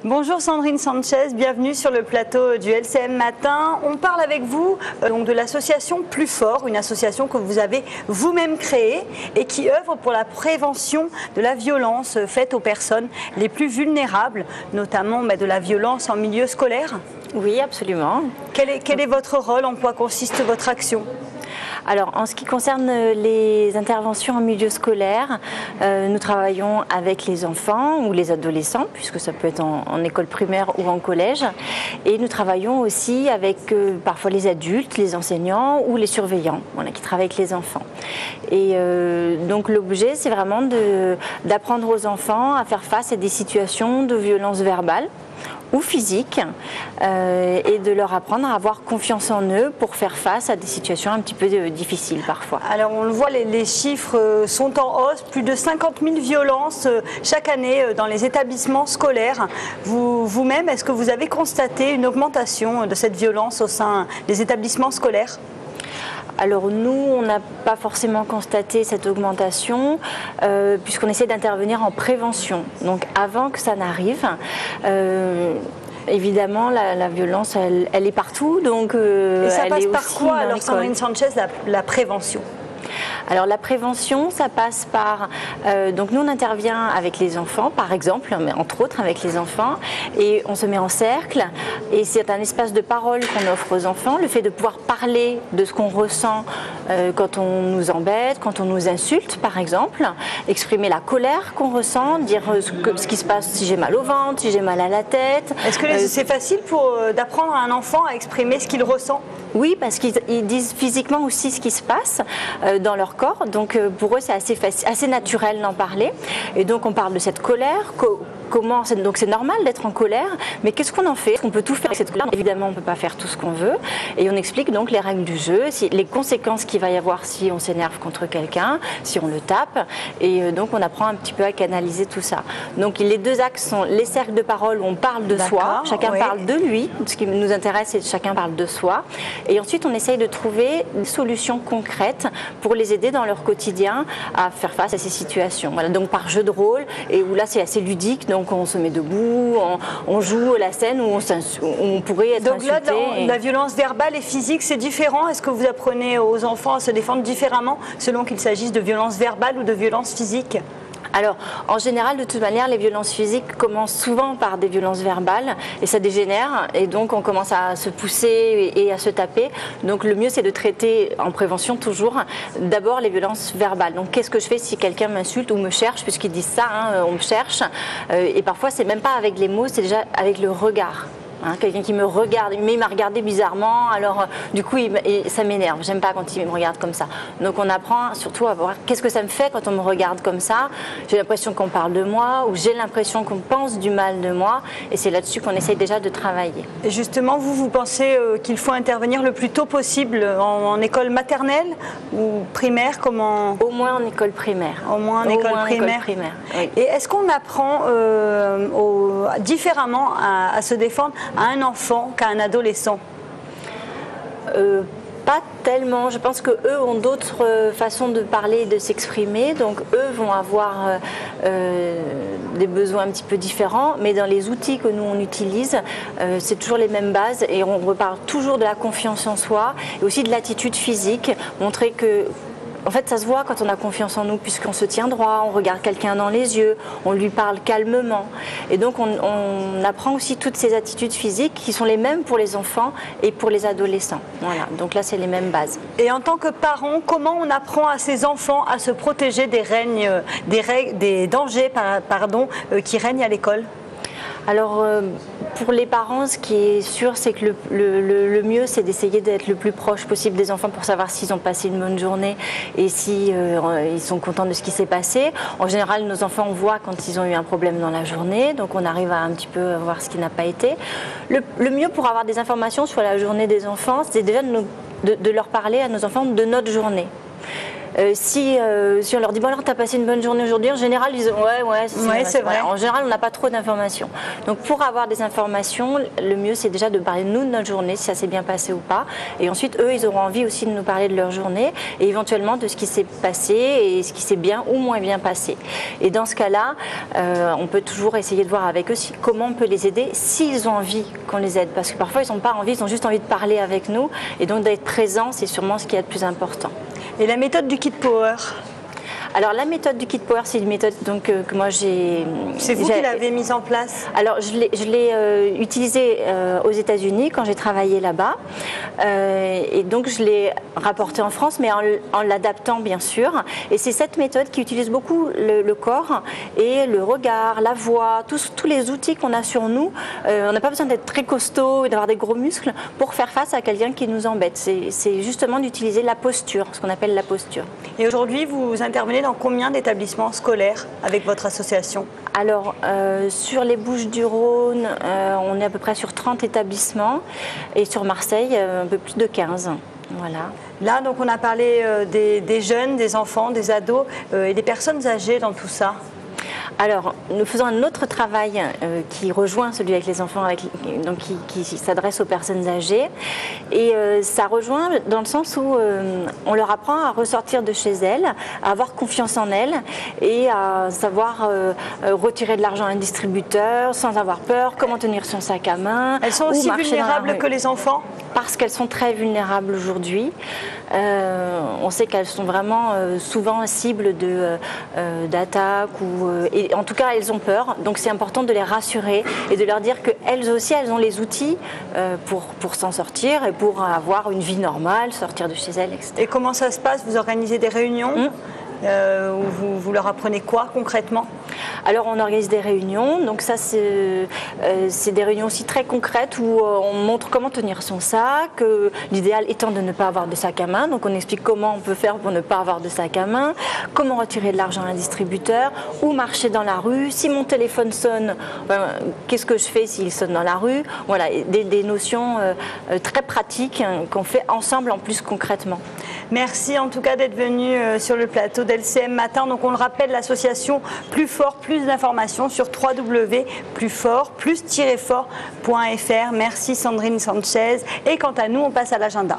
Bonjour Sandrine Sanchez, bienvenue sur le plateau du LCM Matin. On parle avec vous donc de l'association Plus Fort, une association que vous avez vous-même créée et qui œuvre pour la prévention de la violence faite aux personnes les plus vulnérables, notamment de la violence en milieu scolaire. Oui, absolument. Quel est votre rôle? En quoi consiste votre action? Alors, en ce qui concerne les interventions en milieu scolaire, nous travaillons avec les enfants ou les adolescents, puisque ça peut être en école primaire ou en collège. Et nous travaillons aussi avec parfois les adultes, les enseignants ou les surveillants, qui travaillent avec les enfants. Et donc l'objet, c'est vraiment d'apprendre aux enfants à faire face à des situations de violence verbale ou physique, et de leur apprendre à avoir confiance en eux pour faire face à des situations un petit peu difficiles parfois. Alors on le voit, les chiffres sont en hausse, plus de 50 000 violences chaque année dans les établissements scolaires. Vous-même, est-ce que vous avez constaté une augmentation de cette violence au sein des établissements scolaires ? Alors nous, on n'a pas forcément constaté cette augmentation puisqu'on essaie d'intervenir en prévention. Donc avant que ça n'arrive, évidemment la violence, elle est partout. Donc, et ça elle passe est par aussi quoi dans alors, l'école. Sandrine Sanchez, la prévention? Alors la prévention, ça passe par... donc nous on intervient avec les enfants, par exemple, mais entre autres avec les enfants, et on se met en cercle, et c'est un espace de parole qu'on offre aux enfants, le fait de pouvoir parler de ce qu'on ressent quand on nous embête, quand on nous insulte par exemple, exprimer la colère qu'on ressent, dire ce qui se passe si j'ai mal au ventre, si j'ai mal à la tête. Est-ce que c'est facile d'apprendre à un enfant à exprimer ce qu'il ressent? Oui, parce qu'ils disent physiquement aussi ce qui se passe dans leur corps. Donc pour eux, c'est assez naturel d'en parler. Et donc on parle de cette colère. Donc c'est normal d'être en colère, mais qu'est-ce qu'on en fait? On peut tout faire avec cette colère. Évidemment, on ne peut pas faire tout ce qu'on veut. Et on explique donc les règles du jeu, les conséquences qu'il va y avoir si on s'énerve contre quelqu'un, si on le tape. Et donc on apprend un petit peu à canaliser tout ça. Donc les deux axes sont les cercles de parole où on parle de soi, chacun parle de lui. Ce qui nous intéresse, c'est que chacun parle de soi. Et ensuite, on essaye de trouver des solutions concrètes pour les aider dans leur quotidien à faire face à ces situations. Voilà, donc par jeu de rôle, et où là c'est assez ludique. Donc on se met debout, on joue la scène où on pourrait être insulté. Donc là, la violence verbale et physique, c'est différent. Est-ce que vous apprenez aux enfants à se défendre différemment selon qu'il s'agisse de violence verbale ou de violence physique? Alors, en général, de toute manière, les violences physiques commencent souvent par des violences verbales et ça dégénère et donc on commence à se pousser et à se taper. Donc le mieux, c'est de traiter en prévention toujours d'abord les violences verbales. Donc qu'est-ce que je fais si quelqu'un m'insulte ou me cherche, puisqu'ils disent ça, on me cherche. Et parfois, c'est même pas avec les mots, c'est déjà avec le regard. Quelqu'un qui me regarde, mais il m'a regardé bizarrement, alors du coup ça m'énerve, j'aime pas quand il me regarde comme ça. Donc on apprend surtout à voir qu'est-ce que ça me fait quand on me regarde comme ça, j'ai l'impression qu'on parle de moi ou j'ai l'impression qu'on pense du mal de moi, et c'est là-dessus qu'on essaye déjà de travailler. Et justement, vous pensez qu'il faut intervenir le plus tôt possible en école maternelle ou primaire? Au moins en école primaire. Au moins en école primaire. Oui. Et est-ce qu'on apprend différemment à se défendre à un enfant qu'à un adolescent? Pas tellement. Je pense qu'eux ont d'autres façons de parler et de s'exprimer. Donc eux vont avoir des besoins un petit peu différents. Mais dans les outils que nous on utilise, c'est toujours les mêmes bases. Et on reparle toujours de la confiance en soi et aussi de l'attitude physique. Montrer que... En fait, ça se voit quand on a confiance en nous, puisqu'on se tient droit, on regarde quelqu'un dans les yeux, on lui parle calmement. Et donc, on apprend aussi toutes ces attitudes physiques qui sont les mêmes pour les enfants et pour les adolescents. Voilà, donc là, c'est les mêmes bases. Et en tant que parent, comment on apprend à ses enfants à se protéger des dangers qui règnent à l'école? Alors, pour les parents, ce qui est sûr, c'est que le mieux, c'est d'essayer d'être le plus proche possible des enfants pour savoir s'ils ont passé une bonne journée et si ils sont contents de ce qui s'est passé. En général, nos enfants, on voit quand ils ont eu un problème dans la journée, donc on arrive à un petit peu voir ce qui n'a pas été. Le mieux pour avoir des informations sur la journée des enfants, c'est déjà de leur parler à nos enfants de notre journée. Si on leur dit bon alors t'as passé une bonne journée aujourd'hui, en général ils disent ouais c'est vrai. En général on n'a pas trop d'informations. Donc pour avoir des informations, le mieux c'est déjà de parler de nous de notre journée, si ça s'est bien passé ou pas. Et ensuite eux ils auront envie aussi de nous parler de leur journée et éventuellement de ce qui s'est passé et ce qui s'est bien ou moins bien passé. Et dans ce cas-là, on peut toujours essayer de voir avec eux comment on peut les aider s'ils ont envie qu'on les aide. Parce que parfois ils n'ont pas envie, ils ont juste envie de parler avec nous et donc d'être présents, c'est sûrement ce qui est le plus important. Et la méthode du Kid Power? Alors la méthode du Kid Power, c'est une méthode donc, que moi j'ai... C'est vous qui l'avez mise en place? Alors je l'ai utilisée aux États-Unis quand j'ai travaillé là-bas. Et donc je l'ai rapportée en France, mais en l'adaptant bien sûr. Et c'est cette méthode qui utilise beaucoup le corps et le regard, la voix, tous les outils qu'on a sur nous. On n'a pas besoin d'être très costaud et d'avoir des gros muscles pour faire face à quelqu'un qui nous embête. C'est justement d'utiliser la posture, ce qu'on appelle la posture. Et aujourd'hui, vous intervenez dans combien d'établissements scolaires avec votre association? Alors, sur les Bouches-du-Rhône, on est à peu près sur 30 établissements et sur Marseille, un peu plus de 15. Voilà. Là, donc, on a parlé des jeunes, des enfants, des ados et des personnes âgées dans tout ça. Alors, nous faisons un autre travail qui rejoint celui avec les enfants, donc qui s'adresse aux personnes âgées. Et ça rejoint dans le sens où on leur apprend à ressortir de chez elles, à avoir confiance en elles et à savoir retirer de l'argent à un distributeur sans avoir peur, comment tenir son sac à main. Elles sont aussi vulnérables que les enfants? Parce qu'elles sont très vulnérables aujourd'hui. On sait qu'elles sont vraiment souvent cibles d'attaques et en tout cas elles ont peur. Donc c'est important de les rassurer et de leur dire qu'elles aussi elles ont les outils pour s'en sortir et pour avoir une vie normale, sortir de chez elles, etc. Et comment ça se passe? Vous organisez des réunions où vous leur apprenez quoi concrètement? Alors on organise des réunions, donc ça c'est des réunions aussi très concrètes où on montre comment tenir son sac, l'idéal étant de ne pas avoir de sac à main, donc on explique comment on peut faire pour ne pas avoir de sac à main, comment retirer de l'argent à un distributeur, où marcher dans la rue, si mon téléphone sonne, qu'est-ce que je fais s'il sonne dans la rue, voilà, des notions très pratiques qu'on fait ensemble en plus concrètement. Merci en tout cas d'être venu sur le plateau d'LCM Matin. Donc on le rappelle, l'association Plus Fort, plus d'informations sur www.plusfort-fort.fr. Merci Sandrine Sanchez. Et quant à nous, on passe à l'agenda.